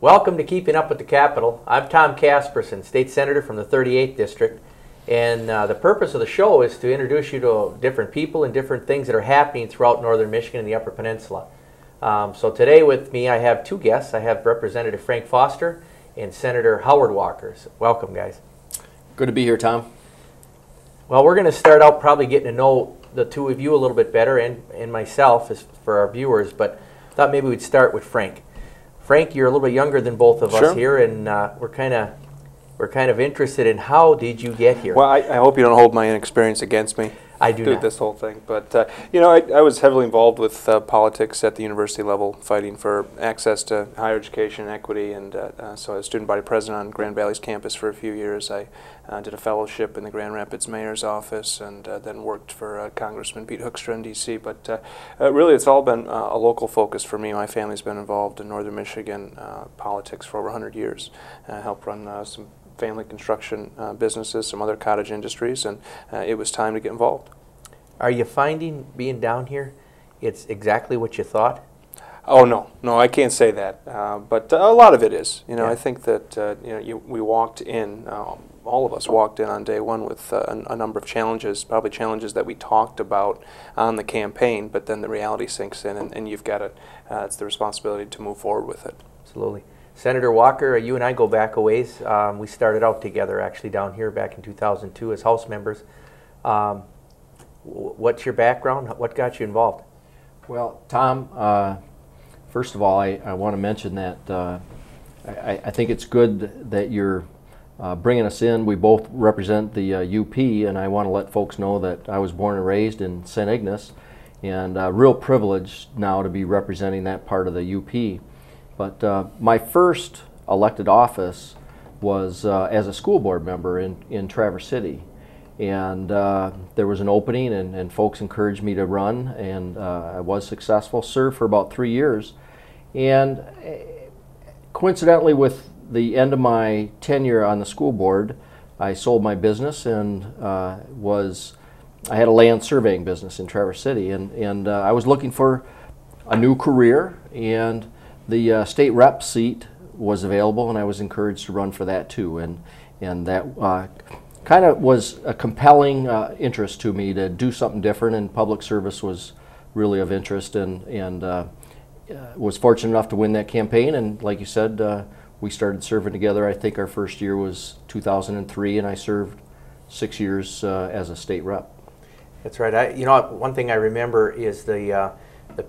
Welcome to Keeping Up with the Capitol. I'm Tom Casperson, State Senator from the 38th District, and the purpose of the show is to introduce you to different people and different things that are happening throughout northern Michigan and the Upper Peninsula. So today with me I have two guests. I have Representative Frank Foster and Senator Howard Walker. Welcome, guys. Good to be here, Tom. Well, we're going to start out probably getting to know the two of you a little bit better and myself as for our viewers, but I thought maybe we'd start with Frank. Frank, you're a little bit younger than both of us here, and we're kind of interested in how did you get here? Well, I hope you don't hold my inexperience against me. I do not. This whole thing, but you know, I was heavily involved with politics at the university level, fighting for access to higher education equity, and so I was student body president on Grand Valley's campus for a few years. I did a fellowship in the Grand Rapids mayor's office, and then worked for Congressman Pete Hoekstra in D.C. But really, it's all been a local focus for me. My family's been involved in northern Michigan politics for over 100 years. I helped run some family construction businesses, some other cottage industries, and it was time to get involved. Are you finding being down here it's exactly what you thought? Oh no, I can't say that, but a lot of it is. You know, Yeah. I think that we walked in, all of us walked in on day one with a number of challenges, probably challenges that we talked about on the campaign, but then the reality sinks in, and you've got to, it's the responsibility to move forward with it. Absolutely. Senator Walker, you and I go back a ways. We started out together actually down here back in 2002 as House members. What's your background? What got you involved? Well, Tom, first of all, I want to mention that I think it's good that you're bringing us in. We both represent the UP, and I want to let folks know that I was born and raised in St. Ignace, and real privileged now to be representing that part of the UP. But my first elected office was as a school board member in Traverse City. And there was an opening, and folks encouraged me to run, and I was successful, served for about 3 years. And coincidentally, with the end of my tenure on the school board, I sold my business and I had a land surveying business in Traverse City, and I was looking for a new career, and the state rep seat was available, and I was encouraged to run for that too, and that kind of was a compelling interest to me to do something different, and public service was really of interest, and was fortunate enough to win that campaign. And like you said, we started serving together. I think our first year was 2003, and I served 6 years as a state rep. That's right. You know, one thing I remember is the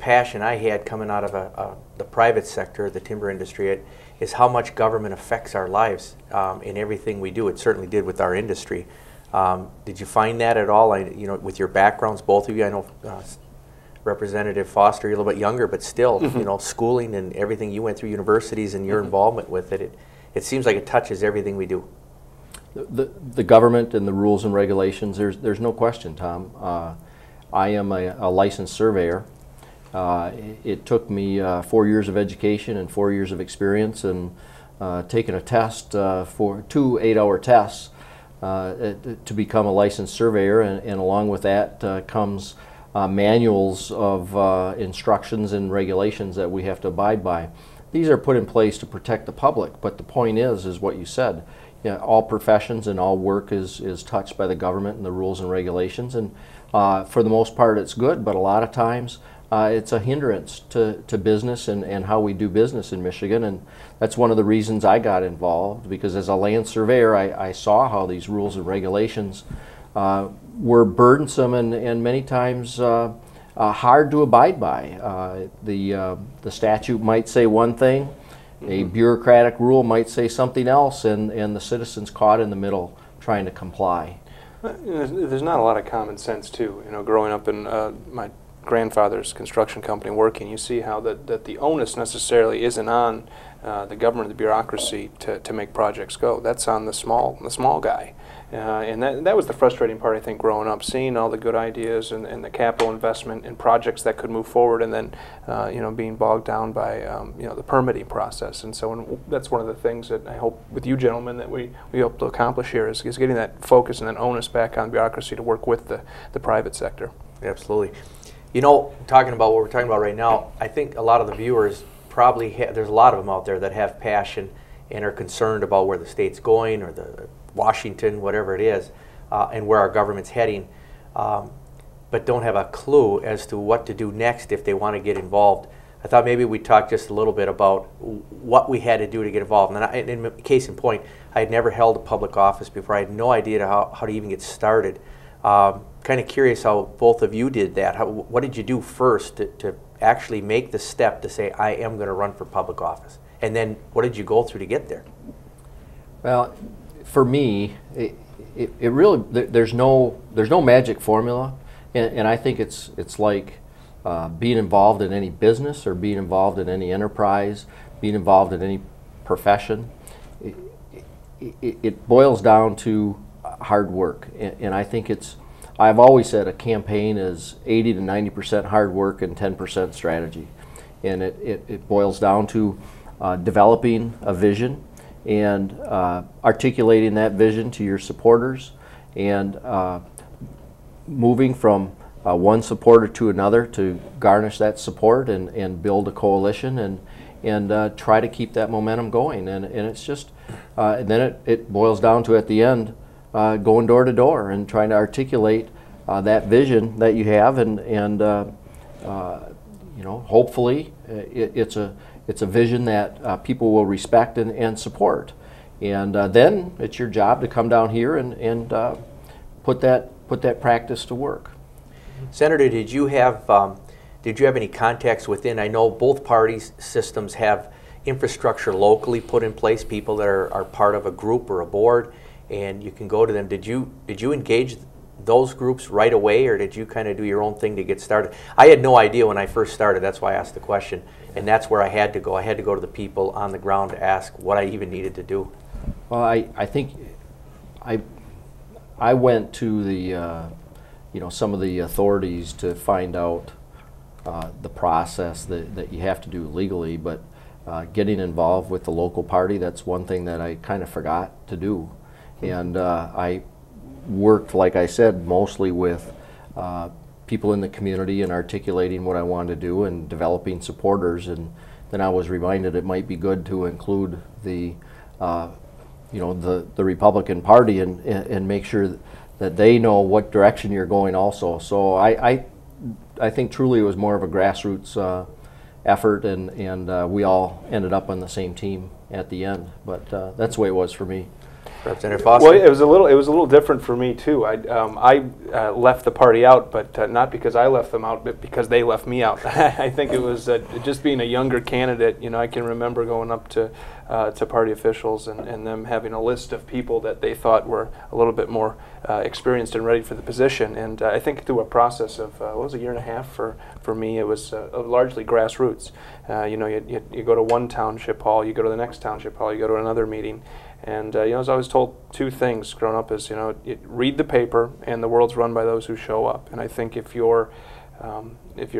passion I had coming out of the private sector, the timber industry, is how much government affects our lives in everything we do. It certainly did with our industry. Did you find that at all? You know, with your backgrounds, both of you, I know Representative Foster, you're a little bit younger, but still, you know, schooling and everything you went through, universities, and your involvement with it, it seems like it touches everything we do. The government and the rules and regulations, there's no question, Tom. I am a licensed surveyor. It took me 4 years of education and 4 years of experience, and taking a test for 2 8-hour tests to become a licensed surveyor, and along with that comes manuals of instructions and regulations that we have to abide by. These are put in place to protect the public, but the point is what you said. You know, all professions and all work is touched by the government and the rules and regulations, and for the most part it's good, but a lot of times it's a hindrance to business and how we do business in Michigan, and that's one of the reasons I got involved, because as a land surveyor I saw how these rules and regulations were burdensome and many times hard to abide by. The statute might say one thing, a bureaucratic rule might say something else, and the citizens caught in the middle trying to comply. There's not a lot of common sense too. You know, growing up in my grandfather's construction company working, you see how that the onus necessarily isn't on the government, the bureaucracy to make projects go. That's on the small guy. And that was the frustrating part, I think, growing up, seeing all the good ideas and the capital investment in projects that could move forward, and then you know, being bogged down by you know, the permitting process. And so that's one of the things that I hope with you gentlemen that we hope to accomplish here is getting that focus and that onus back on bureaucracy to work with the private sector. Absolutely. You know, talking about what we're talking about right now, I think a lot of the viewers probably there's a lot of them out there that have passion and are concerned about where the state's going, or the Washington, whatever it is, and where our government's heading, but don't have a clue as to what to do next if they want to get involved. I thought maybe we'd talk just a little bit about what we had to do to get involved. And in case in point, I had never held a public office before. I had no idea how to even get started. Kind of curious how both of you did that. What did you do first to actually make the step to say, I am going to run for public office? And then what did you go through to get there? Well, for me, it really, there's no magic formula, and I think it's like being involved in any business or being involved in any enterprise, being involved in any profession. It boils down to hard work, and I think I've always said a campaign is 80 to 90% hard work and 10% strategy, and it boils down to developing a vision and articulating that vision to your supporters, and moving from one supporter to another to garnish that support and build a coalition and try to keep that momentum going. And it's just, and then it boils down to, at the end, going door to door and trying to articulate that vision that you have, and you know, hopefully it's a vision that people will respect and support. And then it's your job to come down here and put that practice to work. Senator, did you have any contacts within? I know both parties' systems have infrastructure locally put in place, people that are part of a group or a board, and you can go to them. Did you engage those groups right away, or did you kind of do your own thing to get started? I had no idea when I first started. That's why I asked the question, and that's where I had to go. I had to go to the people on the ground to ask what I even needed to do. Well, I think I went to the you know, some of the authorities to find out the process that you have to do legally, but getting involved with the local party, that's one thing that I kind of forgot to do. And I worked, like I said, mostly with people in the community and articulating what I wanted to do and developing supporters, and then I was reminded it might be good to include the you know, the Republican Party and make sure that they know what direction you're going also. So I think truly it was more of a grassroots effort, and we all ended up on the same team at the end. But that's the way it was for me. Representative Foster? Well, it was a little different for me too. I left the party out, but not because I left them out, but because they left me out. I think it was just being a younger candidate. You know, I can remember going up to party officials and them having a list of people that they thought were a little bit more experienced and ready for the position. And I think through a process of what was a year and a half for me, it was largely grassroots. You know, you go to one township hall, you go to the next township hall, you go to another meeting. And you know, as I was told, two things growing up is, you know, read the paper, and the world's run by those who show up. And I think if you're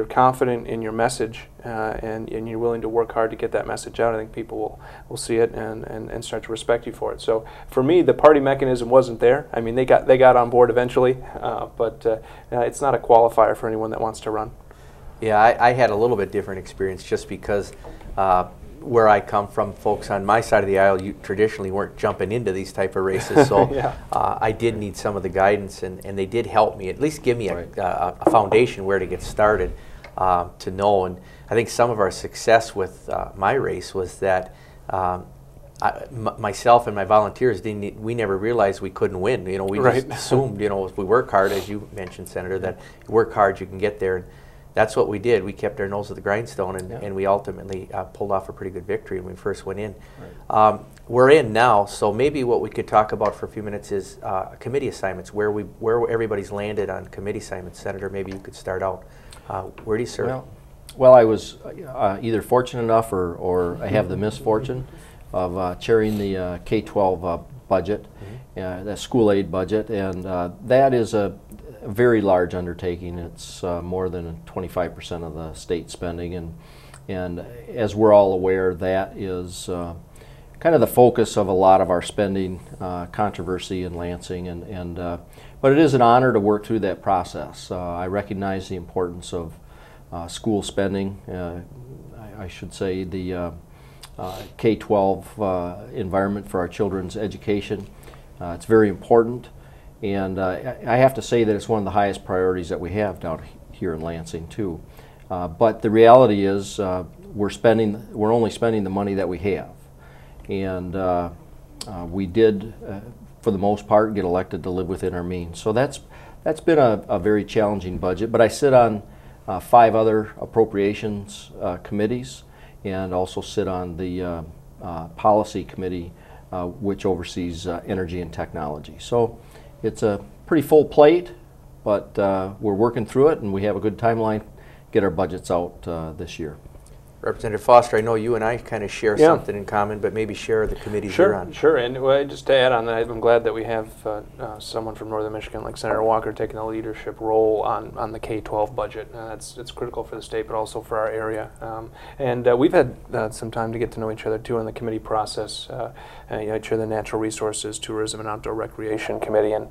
confident in your message and you're willing to work hard to get that message out, I think people will see it and start to respect you for it. So for me, the party mechanism wasn't there. I mean, they got on board eventually, but it's not a qualifier for anyone that wants to run. Yeah, I had a little bit different experience just because where I come from, folks on my side of the aisle, you traditionally weren't jumping into these type of races, so Yeah. I did need some of the guidance, and they did help me, at least give me a foundation where to get started to know. And I think some of our success with my race was that myself and my volunteers we never realized we couldn't win. You know, we just assumed, you know, if we work hard, as you mentioned, Senator, that you work hard, you can get there. And that's what we did. We kept our nose at the grindstone, and we ultimately pulled off a pretty good victory when we first went in. Right. We're in now, so maybe what we could talk about for a few minutes is committee assignments, where everybody's landed on committee assignments. Senator, maybe you could start out. Where do you serve? Well, I was either fortunate enough or I have the misfortune of chairing the K-12 budget, the school aid budget, and that is a very large undertaking. It's more than 25% of the state spending, and as we're all aware, that is kind of the focus of a lot of our spending controversy in Lansing, but it is an honor to work through that process. I recognize the importance of school spending. I should say, the K-12 environment for our children's education. It's very important, and I have to say that it's one of the highest priorities that we have down here in Lansing too. But the reality is we're only spending the money that we have, and we did, for the most part, get elected to live within our means. So that's been a very challenging budget. But I sit on 5 other appropriations committees, and also sit on the policy committee, which oversees energy and technology. So it's a pretty full plate, but we're working through it, and we have a good timeline to get our budgets out this year. Representative Foster, I know you and I kind of share something in common, but maybe share the committees you're on. Sure, and just to add on that, I'm glad that we have someone from Northern Michigan like Senator Walker taking a leadership role on the K-12 budget. It's critical for the state, but also for our area. And we've had some time to get to know each other too on the committee process. I chair the Natural Resources, Tourism, and Outdoor Recreation Committee, and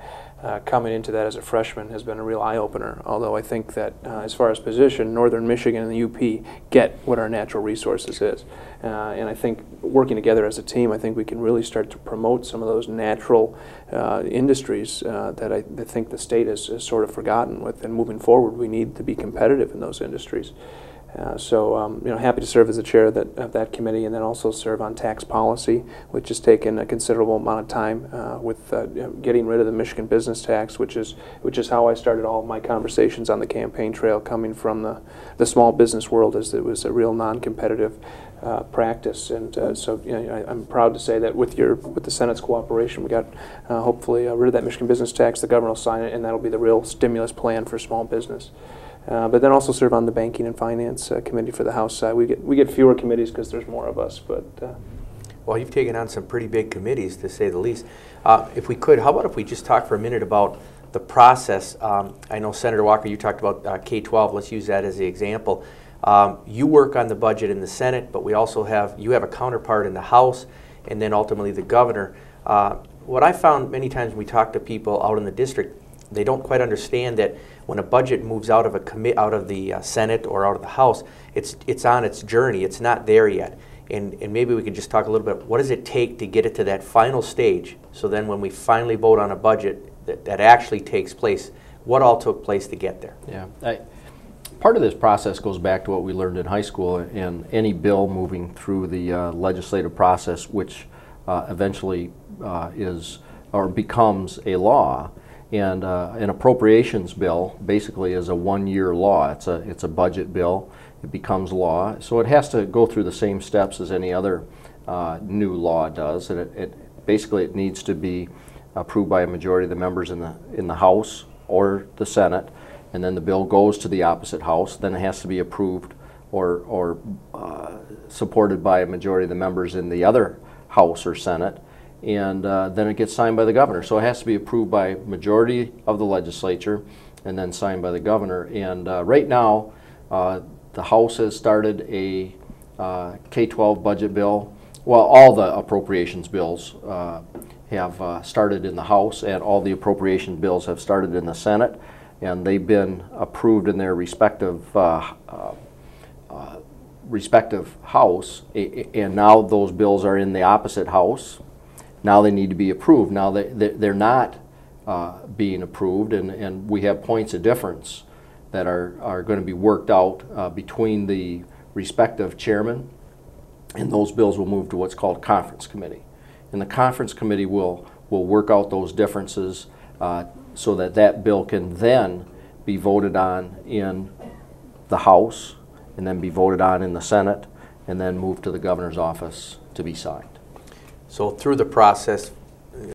coming into that as a freshman has been a real eye-opener, although I think that as far as position, Northern Michigan and the UP get what our natural resources is. And I think working together as a team, I think we can really start to promote some of those natural industries that I think the state has sort of forgotten with, and moving forward we need to be competitive in those industries. So happy to serve as the chair of that committee, and then also serve on tax policy, which has taken a considerable amount of time with getting rid of the Michigan business tax, which is how I started all of my conversations on the campaign trail, coming from the small business world, as it was a real non-competitive practice. And so I'm proud to say that with the Senate's cooperation, we got hopefully rid of that Michigan business tax. The governor will sign it, and that'll be the real stimulus plan for small business. But then also serve on the Banking and Finance Committee for the House side. We get fewer committees because there's more of us. But well, you've taken on some pretty big committees, to say the least. If we could, how about if we just talk for a minute about the process? I know Senator Walker, you talked about K-12. Let's use that as the example. You work on the budget in the Senate, but you have a counterpart in the House, and then ultimately the governor. What I found many times when we talk to people out in the district, they don't quite understand that when a budget moves out of the Senate or out of the House, it's on its journey. It's not there yet. And maybe we could just talk a little bit, what does it take to get it to that final stage? So then when we finally vote on a budget that actually takes place, what all took place to get there? Yeah. Part of this process goes back to what we learned in high school, and any bill moving through the legislative process, which eventually is or becomes a law. And an appropriations bill basically is a one-year law. It's a budget bill. It becomes law. So it has to go through the same steps as any other new law does. And it needs to be approved by a majority of the members in the House or the Senate, and then the bill goes to the opposite House. Then it has to be approved or supported by a majority of the members in the other House or Senate. And then it gets signed by the governor. So it has to be approved by majority of the legislature and then signed by the governor. And right now, the House has started a K-12 budget bill. Well, all the appropriations bills have started in the House, and all the appropriation bills have started in the Senate, and they've been approved in their respective House, and now those bills are in the opposite House. Now they need to be approved. Now they're not being approved, and we have points of difference that are going to be worked out between the respective chairmen, and those bills will move to what's called conference committee. And the conference committee will work out those differences so that bill can then be voted on in the House, and then be voted on in the Senate, and then move to the governor's office to be signed. So through the process,